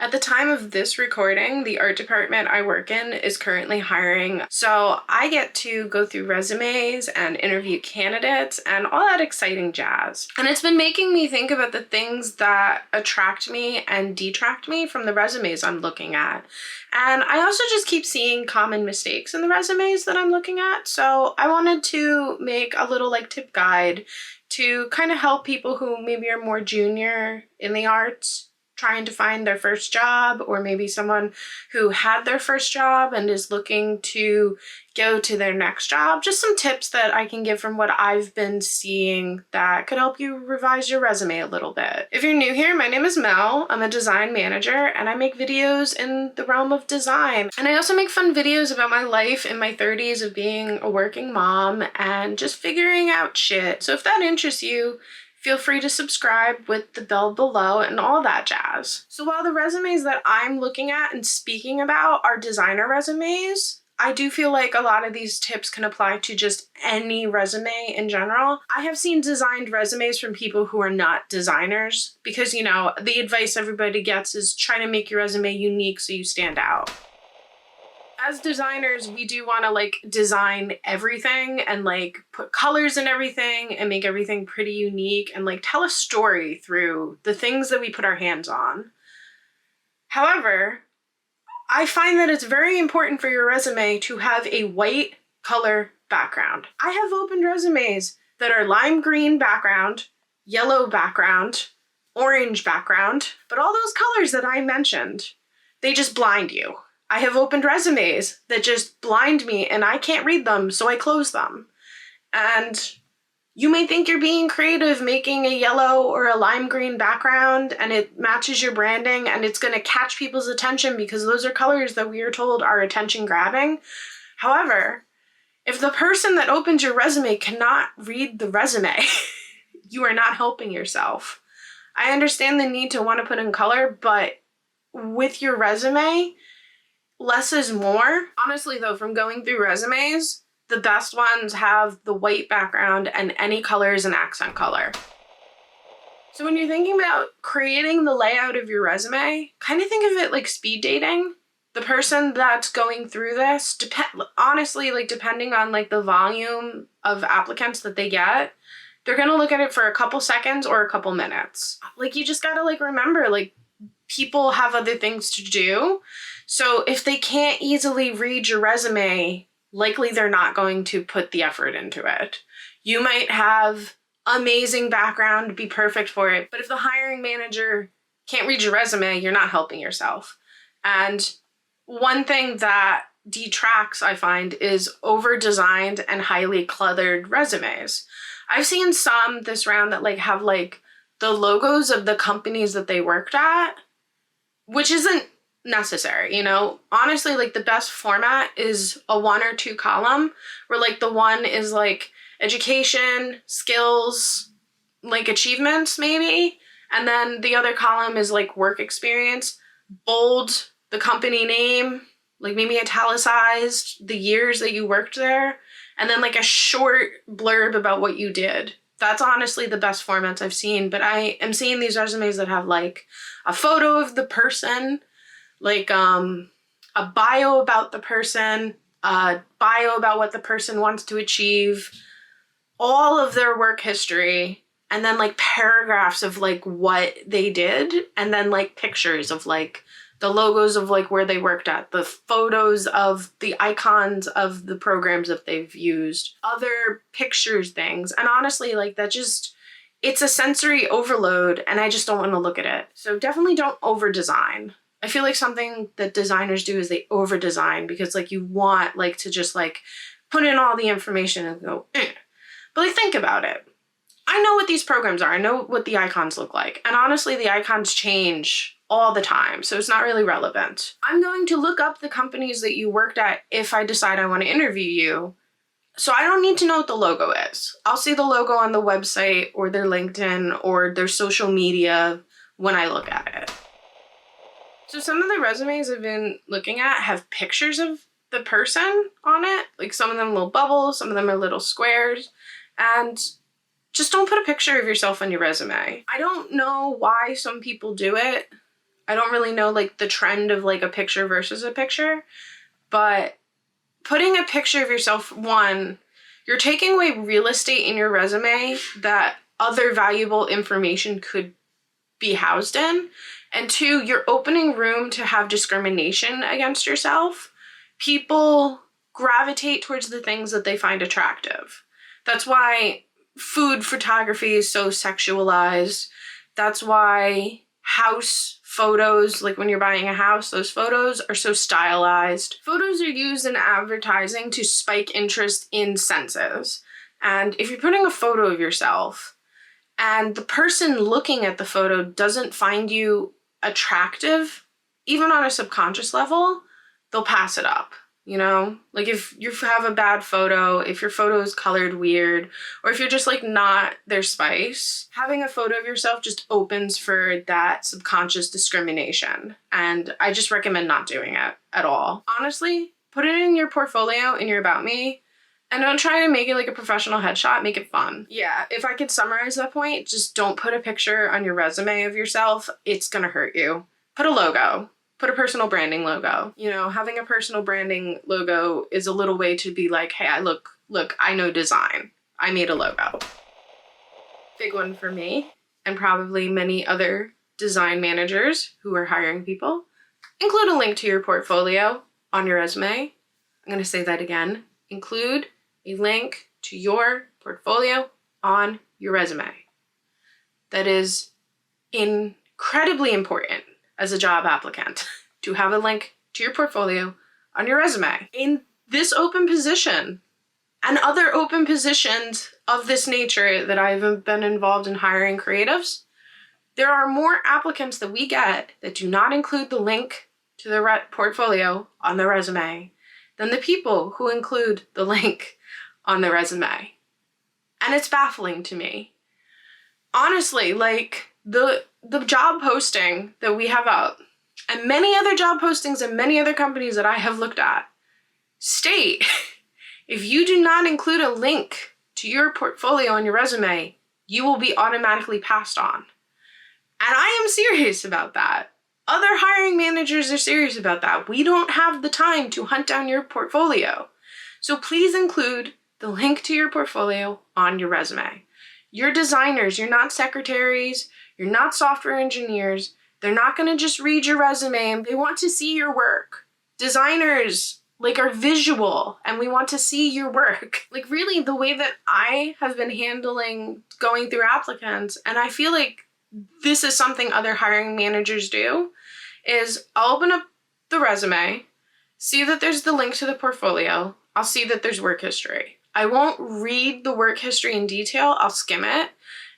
At the time of this recording, the art department I work in is currently hiring, so I get to go through resumes and interview candidates and all that exciting jazz. And it's been making me think about the things that attract me and detract me from the resumes I'm looking at. And I also just keep seeing common mistakes in the resumes that I'm looking at, so I wanted to make a little tip guide to kind of help people who maybe are more junior in the arts trying to find their first job, or maybe someone who had their first job and is looking to go to their next job. Just some tips that I can give from what I've been seeing that could help you revise your resume a little bit. If you're new here, my name is Mel. I'm a design manager and I make videos in the realm of design. And I also make fun videos about my life in my 30s of being a working mom and just figuring out shit. So if that interests you, feel free to subscribe with the bell below and all that jazz. So while the resumes that I'm looking at and speaking about are designer resumes, I do feel like a lot of these tips can apply to just any resume in general. I have seen designed resumes from people who are not designers because, the advice everybody gets is trying to make your resume unique so you stand out. As designers, we do want to design everything and put colors in everything and make everything pretty unique and tell a story through the things that we put our hands on. However, I find that it's very important for your resume to have a white color background. I have opened resumes that are lime green background, yellow background, orange background, but all those colors that I mentioned, they just blind you. I have opened resumes that just blind me and I can't read them, so I close them. And you may think you're being creative making a yellow or a lime green background and it matches your branding and it's going to catch people's attention because those are colors that we are told are attention grabbing. However, if the person that opens your resume cannot read the resume, you are not helping yourself. I understand the need to want to put in color, but with your resume, less is more. Honestly though, from going through resumes, the best ones have the white background and any color is an accent color. So when you're thinking about creating the layout of your resume, kind of think of it like speed dating. The person that's going through this, honestly, depending on the volume of applicants that they get, they're gonna look at it for a couple seconds or a couple minutes. You just gotta remember, people have other things to do. So if they can't easily read your resume, likely they're not going to put the effort into it. You might have amazing background, be perfect for it, but if the hiring manager can't read your resume, you're not helping yourself. And one thing that detracts, I find, is over-designed and highly cluttered resumes. I've seen some this round that have the logos of the companies that they worked at, which isn't necessary, honestly, the best format is a 1 or 2 column where the one is education, skills, achievements maybe, and then the other column is work experience, bold the company name, maybe italicized the years that you worked there, and then a short blurb about what you did. That's honestly the best formats I've seen, but I am seeing these resumes that have a photo of the person, a bio about the person, a bio about what the person wants to achieve, all of their work history, and then paragraphs of what they did, and then pictures of the logos of where they worked at, the photos of the icons of the programs that they've used, other pictures, things. And honestly, it's a sensory overload and I just don't want to look at it. So definitely don't over design. I feel something that designers do is they over design because you want to just put in all the information and go, eh. But think about it. I know what these programs are. I know what the icons look like. And honestly, the icons change all the time, so it's not really relevant. I'm going to look up the companies that you worked at if I decide I want to interview you. So I don't need to know what the logo is. I'll see the logo on the website or their LinkedIn or their social media when I look at it. So some of the resumes I've been looking at have pictures of the person on it. Some of them little bubbles, some of them are little squares. And just don't put a picture of yourself on your resume. I don't know why some people do it. I don't really know like the trend of like a picture versus a picture, but putting a picture of yourself, one, you're taking away real estate in your resume that other valuable information could be housed in. And two, you're opening room to have discrimination against yourself. People gravitate towards the things that they find attractive. That's why food photography is so sexualized. That's why house photos, like when you're buying a house, those photos are so stylized. Photos are used in advertising to spike interest in senses. And if you're putting a photo of yourself and the person looking at the photo doesn't find you attractive, even on a subconscious level, they'll pass it up. You know, like if you have a bad photo, if your photo is colored weird, or if you're just like not their spice, having a photo of yourself just opens for that subconscious discrimination. And I just recommend not doing it at all. Honestly, put it in your portfolio, in your About Me, and don't try to make it like a professional headshot, make it fun. Yeah, if I could summarize that point, just don't put a picture on your resume of yourself. It's gonna hurt you. Put a logo. Put a personal branding logo. You know, having a personal branding logo is a little way to be like, hey, look, I know design. I made a logo. Big one for me, and probably many other design managers who are hiring people. Include a link to your portfolio on your resume. I'm gonna say that again. Include a link to your portfolio on your resume. That is incredibly important as a job applicant, to have a link to your portfolio on your resume. In this open position and other open positions of this nature that I've been involved in hiring creatives, there are more applicants that we get that do not include the link to their portfolio on their resume than the people who include the link on their resume. And it's baffling to me. Honestly, like the job posting that we have out, and many other job postings and many other companies that I have looked at, state if you do not include a link to your portfolio on your resume, you will be automatically passed on. And I am serious about that. Other hiring managers are serious about that. We don't have the time to hunt down your portfolio. So please include the link to your portfolio on your resume. You're designers, you're not secretaries, you're not software engineers. They're not gonna just read your resume and they want to see your work. Designers are visual and we want to see your work. Like really the way that I have been handling going through applicants, and I feel like this is something other hiring managers do, is I'll open up the resume, see that there's the link to the portfolio, I'll see that there's work history. I won't read the work history in detail, I'll skim it.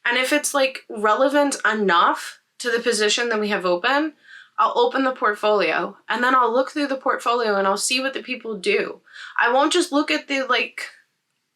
And if it's like relevant enough to the position that we have open, I'll open the portfolio and then I'll look through the portfolio and I'll see what the people do. I won't just look at the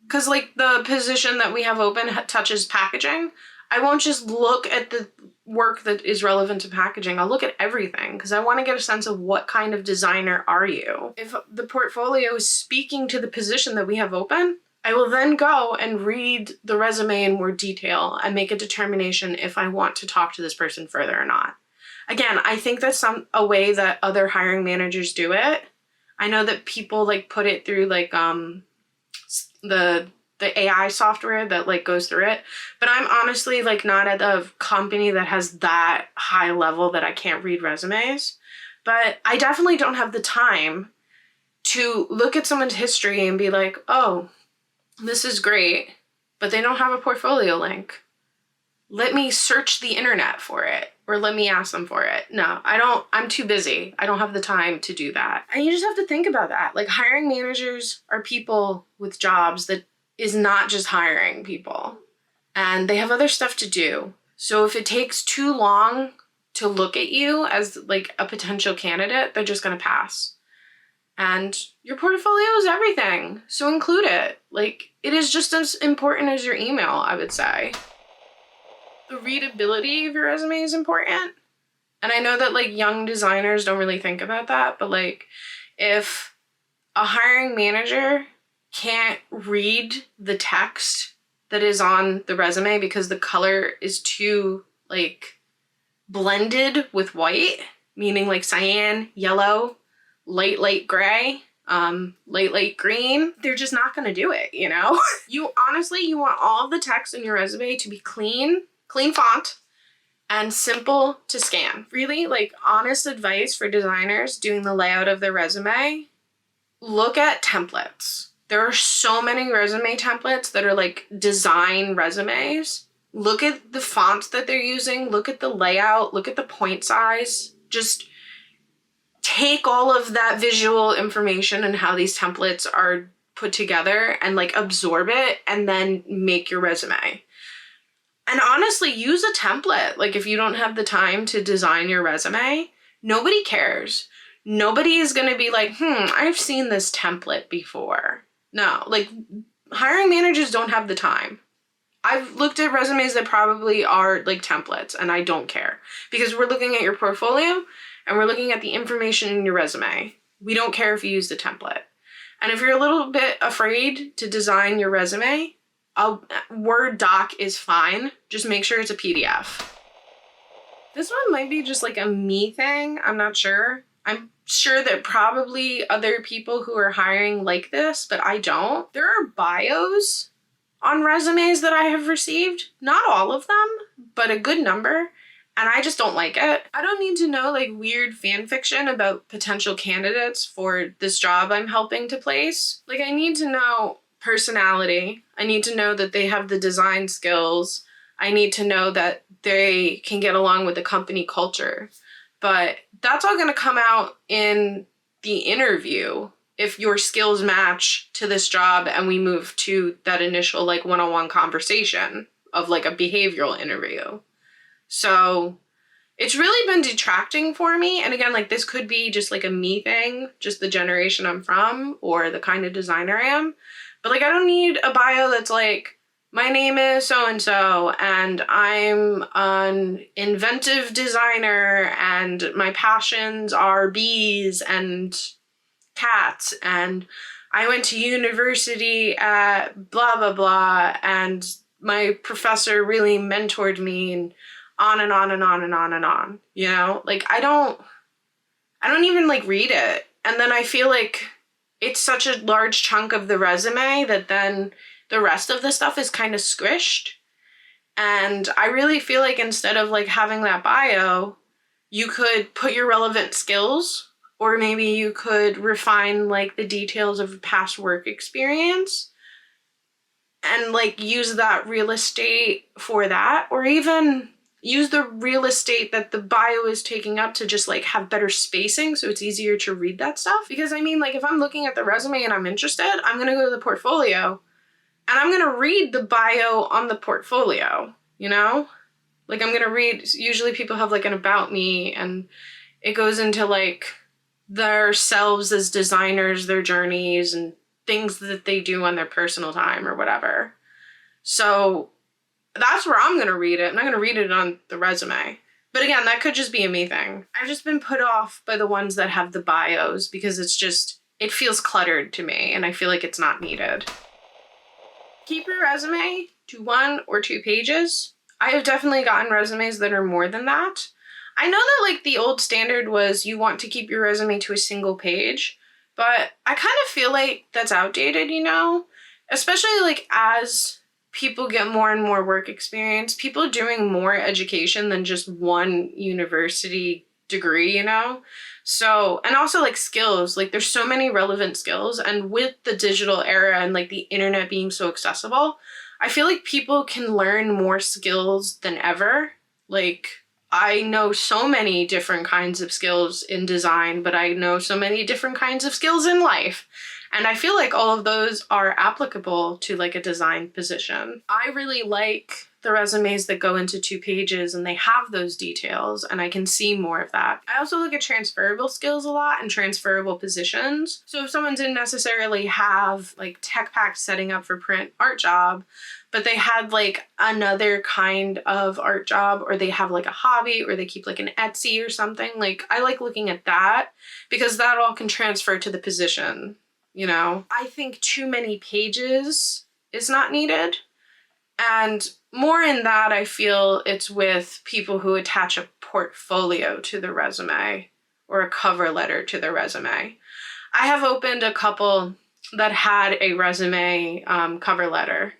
because the position that we have open touches packaging. I won't just look at the work that is relevant to packaging. I'll look at everything because I want to get a sense of what kind of designer are you. If the portfolio is speaking to the position that we have open, I will then go and read the resume in more detail and make a determination if I want to talk to this person further or not. Again, I think that's a way that other hiring managers do it. I know that people put it through the AI software that goes through it, but I'm honestly not at a company that has that high level that I can't read resumes. But I definitely don't have the time to look at someone's history and be like, oh, this is great, but they don't have a portfolio link. Let me search the internet for it, or let me ask them for it. No, I don't. I'm too busy. I don't have the time to do that. And you just have to think about that. Hiring managers are people with jobs that is not just hiring people, and they have other stuff to do. So if it takes too long to look at you as a potential candidate, they're just going to pass. And your portfolio is everything, so include it. It is just as important as your email, I would say. The readability of your resume is important. And I know that young designers don't really think about that, but if a hiring manager can't read the text that is on the resume because the color is too blended with white, meaning like cyan, yellow, light gray, light green, they're just not gonna do it, you know? You want all of the text in your resume to be clean font, and simple to scan. Really, like, honest advice for designers doing the layout of their resume, look at templates. There are so many resume templates that are like design resumes. Look at the fonts that they're using, look at the layout, look at the point size. Just take all of that visual information and how these templates are put together and like absorb it and then make your resume. And honestly, use a template. Like, if you don't have the time to design your resume, nobody cares. Nobody is going to be like, I've seen this template before. No, like, hiring managers don't have the time. I've looked at resumes that probably are like templates, and I don't care, because we're looking at your portfolio and we're looking at the information in your resume. We don't care if you use the template. And if you're a little bit afraid to design your resume, a Word doc is fine. Just make sure it's a PDF. This one might be just like a me thing. I'm not sure. I'm sure that probably other people who are hiring like this, but I don't. There are bios on resumes that I have received. Not all of them, but a good number. And I just don't like it. I don't need to know like weird fan fiction about potential candidates for this job I'm helping to place. Like, I need to know personality. I need to know that they have the design skills. I need to know that they can get along with the company culture. But that's all going to come out in the interview if your skills match to this job and we move to that initial like one-on-one conversation of like a behavioral interview. So it's really been detracting for me. And again, like, this could be just like a me thing, just the generation I'm from or the kind of designer I am. But like, I don't need a bio that's like, my name is so-and-so and I'm an inventive designer and my passions are bees and cats and I went to university at blah, blah, blah, and my professor really mentored me, and on and on and on and on and on, you know? Like, I don't even like read it. And then I feel like it's such a large chunk of the resume that then the rest of the stuff is kind of squished. And I really feel like instead of like having that bio, you could put your relevant skills, or maybe you could refine like the details of past work experience and like use that real estate for that, or even use the real estate that the bio is taking up to just like have better spacing so it's easier to read that stuff. Because I mean, like, if I'm looking at the resume and I'm interested, I'm going to go to the portfolio and I'm going to read the bio on the portfolio, you know? Like, I'm going to read, usually people have like an about me and it goes into like their selves as designers, their journeys and things that they do on their personal time or whatever. So that's where I'm going to read it. I'm not going to read it on the resume. But again, that could just be a me thing. I've just been put off by the ones that have the bios because it feels cluttered to me and I feel like it's not needed. Keep your resume to 1 or 2 pages. I have definitely gotten resumes that are more than that. I know that like the old standard was you want to keep your resume to a single page, but I kind of feel like that's outdated, you know? Especially like as people get more and more work experience, people are doing more education than just one university degree, you know? So, and also like skills, like there's so many relevant skills, and with the digital era and like the internet being so accessible, I feel like people can learn more skills than ever. Like, I know so many different kinds of skills in design, but I know so many different kinds of skills in life. And I feel like all of those are applicable to like a design position. I really like the resumes that go into 2 pages and they have those details and I can see more of that. I also look at transferable skills a lot and transferable positions. So if someone didn't necessarily have like tech pack setting up for print art job, but they had like another kind of art job, or they have like a hobby, or they keep like an Etsy or something, like I like looking at that because that all can transfer to the position. You know, I think too many pages is not needed. And more in that, I feel it's with people who attach a portfolio to the resume or a cover letter to their resume. I have opened a couple that had a resume cover letter,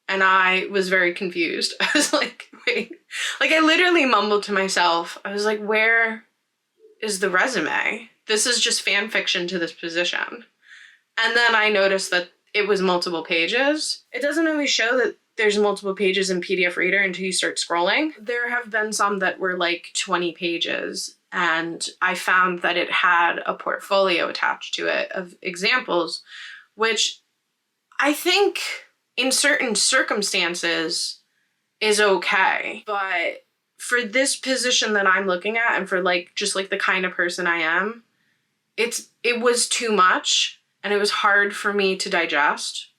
and I was very confused. I was like, wait, like I literally mumbled to myself. I was like, where is the resume? This is just fan fiction to this position. And then I noticed that it was multiple pages. It doesn't always show that there's multiple pages in PDF Reader until you start scrolling. There have been some that were like 20 pages, and I found that it had a portfolio attached to it of examples, which I think in certain circumstances is okay. But for this position that I'm looking at, and for like just like the kind of person I am, it was too much, and it was hard for me to digest.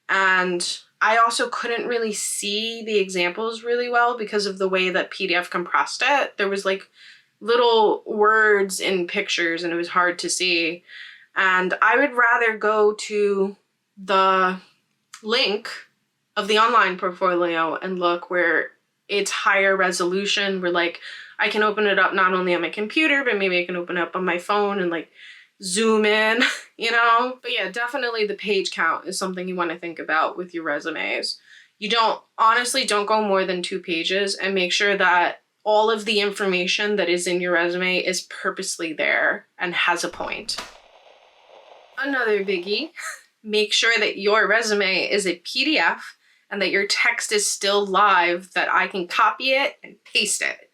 And I also couldn't really see the examples really well because of the way that PDF compressed it. There was like little words in pictures and it was hard to see. And I would rather go to the link of the online portfolio and look where it's higher resolution, where like I can open it up not only on my computer, but maybe I can open it up on my phone and like zoom in, you know? But yeah, definitely the page count is something you want to think about with your resumes. Honestly, don't go more than 2 pages, and make sure that all of the information that is in your resume is purposely there and has a point. Another biggie, make sure that your resume is a PDF and that your text is still live, that I can copy it and paste it.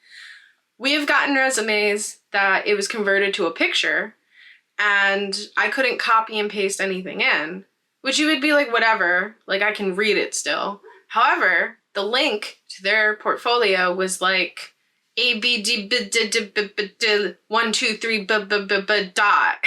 We have gotten resumes that it was converted to a picture and I couldn't copy and paste anything in, which you would be like, whatever, like I can read it still. However, the link to their portfolio was like ABD123 dot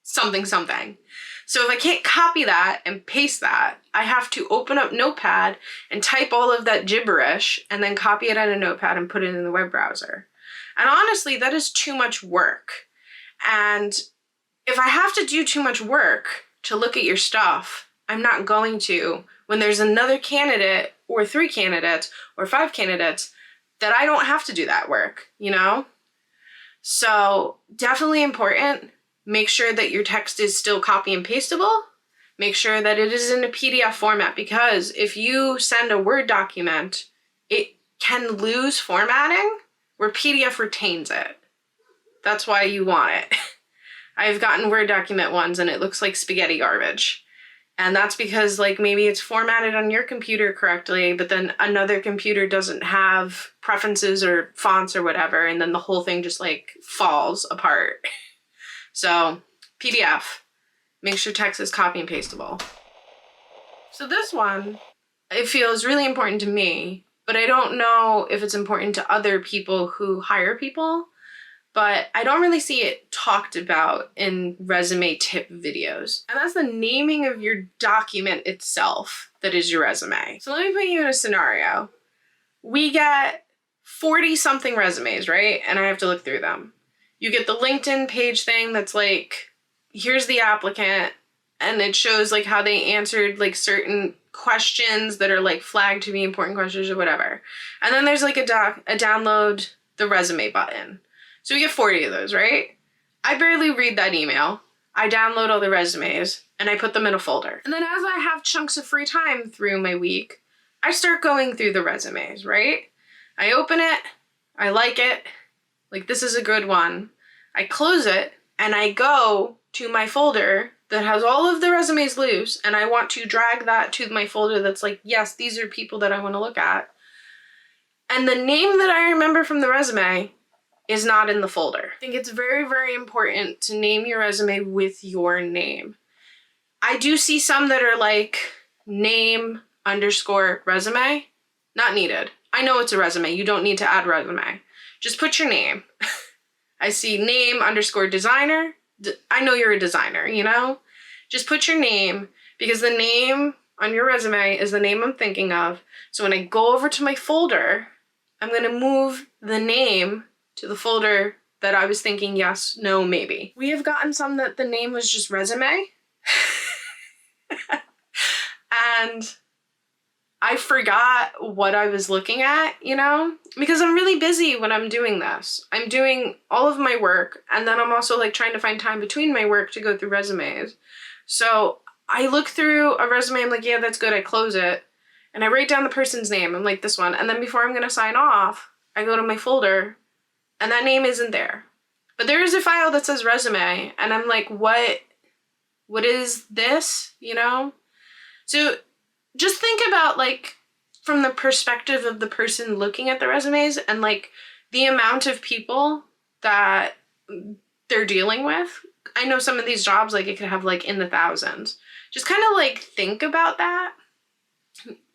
something something. So if I can't copy that and paste that, I have to open up Notepad and type all of that gibberish and then copy it on a Notepad and put it in the web browser. And honestly, that is too much work. And if I have to do too much work to look at your stuff, I'm not going to when there's another candidate or 3 candidates or 5 candidates that I don't have to do that work, you know? So definitely important. Make sure that your text is still copy and pasteable. Make sure that it is in a PDF format, because if you send a Word document, it can lose formatting where PDF retains it. That's why you want it. I've gotten Word document ones and it looks like spaghetti garbage. And that's because like maybe it's formatted on your computer correctly, but then another computer doesn't have preferences or fonts or whatever, and then the whole thing just like falls apart. So PDF, make sure text is copy and pasteable. So this one, it feels really important to me, but I don't know if it's important to other people who hire people. But I don't really see it talked about in resume tip videos. And that's the naming of your document itself that is your resume. So let me put you in a scenario. We get 40 something resumes, right? And I have to look through them. You get the LinkedIn page thing that's like, here's the applicant, and it shows like how they answered like certain questions that are like flagged to be important questions or whatever. And then there's like a download the resume button. So we get 40 of those, right? I barely read that email. I download all the resumes and I put them in a folder. And then as I have chunks of free time through my week, I start going through the resumes, right? I open it, I like it, like this is a good one. I close it and I go to my folder that has all of the resumes loose, and I want to drag that to my folder that's like, yes, these are people that I want to look at. And the name that I remember from the resume is not in the folder. I think it's very, very important to name your resume with your name. I do see some that are like name _ resume. Not needed. I know it's a resume. You don't need to add resume. Just put your name. I see name _ designer. I know you're a designer, you know? Just put your name, because the name on your resume is the name I'm thinking of. So when I go over to my folder, I'm going to move the name to the folder that I was thinking yes, no, maybe. We have gotten some that the name was just resume. And I forgot what I was looking at, you know, because I'm really busy when I'm doing this. I'm doing all of my work, and then I'm also like trying to find time between my work to go through resumes. So I look through a resume, I'm like, yeah, that's good, I close it, and I write down the person's name, I'm like, this one, and then before I'm gonna sign off, I go to my folder, and that name isn't there. But there is a file that says resume, and I'm like, what is this, you know? So just think about, like, from the perspective of the person looking at the resumes and, like, the amount of people that they're dealing with. I know some of these jobs, like, it could have, like, in the thousands. Just kind of, like, think about that.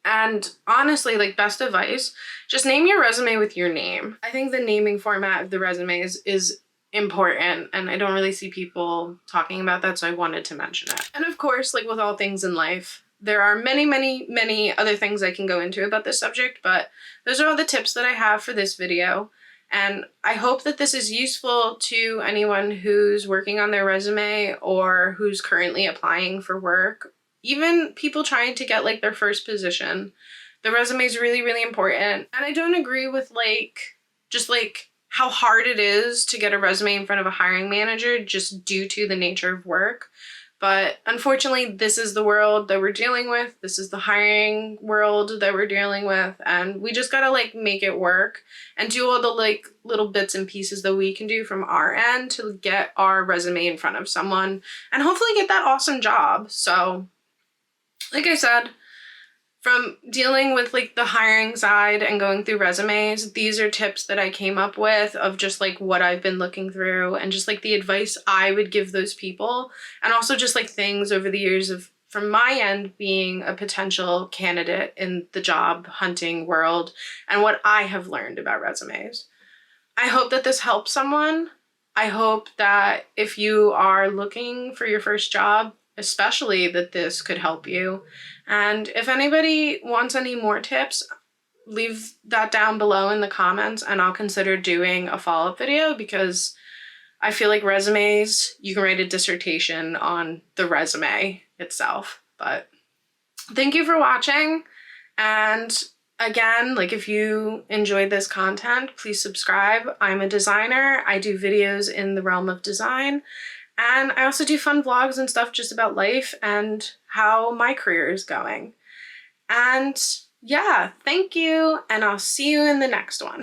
And honestly, like, best advice, just name your resume with your name. I think the naming format of the resumes is important, and I don't really see people talking about that, so I wanted to mention it. And of course, like with all things in life, there are many, many, many other things I can go into about this subject, but those are all the tips that I have for this video. And I hope that this is useful to anyone who's working on their resume or who's currently applying for work. Even people trying to get like their first position, the resume is really, really important. And I don't agree with just how hard it is to get a resume in front of a hiring manager just due to the nature of work. But unfortunately, this is the world that we're dealing with. This is the hiring world that we're dealing with. And we just gotta like make it work and do all the like little bits and pieces that we can do from our end to get our resume in front of someone and hopefully get that awesome job. So like I said, from dealing with like the hiring side and going through resumes, these are tips that I came up with of just like what I've been looking through and just like the advice I would give those people. And also just like things over the years of from my end being a potential candidate in the job hunting world and what I have learned about resumes. I hope that this helps someone. I hope that if you are looking for your first job, especially that this could help you. And if anybody wants any more tips, leave that down below in the comments and I'll consider doing a follow-up video because I feel like resumes, you can write a dissertation on the resume itself. But thank you for watching. And again, like if you enjoyed this content, please subscribe. I'm a designer. I do videos in the realm of design. And I also do fun vlogs and stuff just about life and how my career is going. And yeah, thank you, and I'll see you in the next one.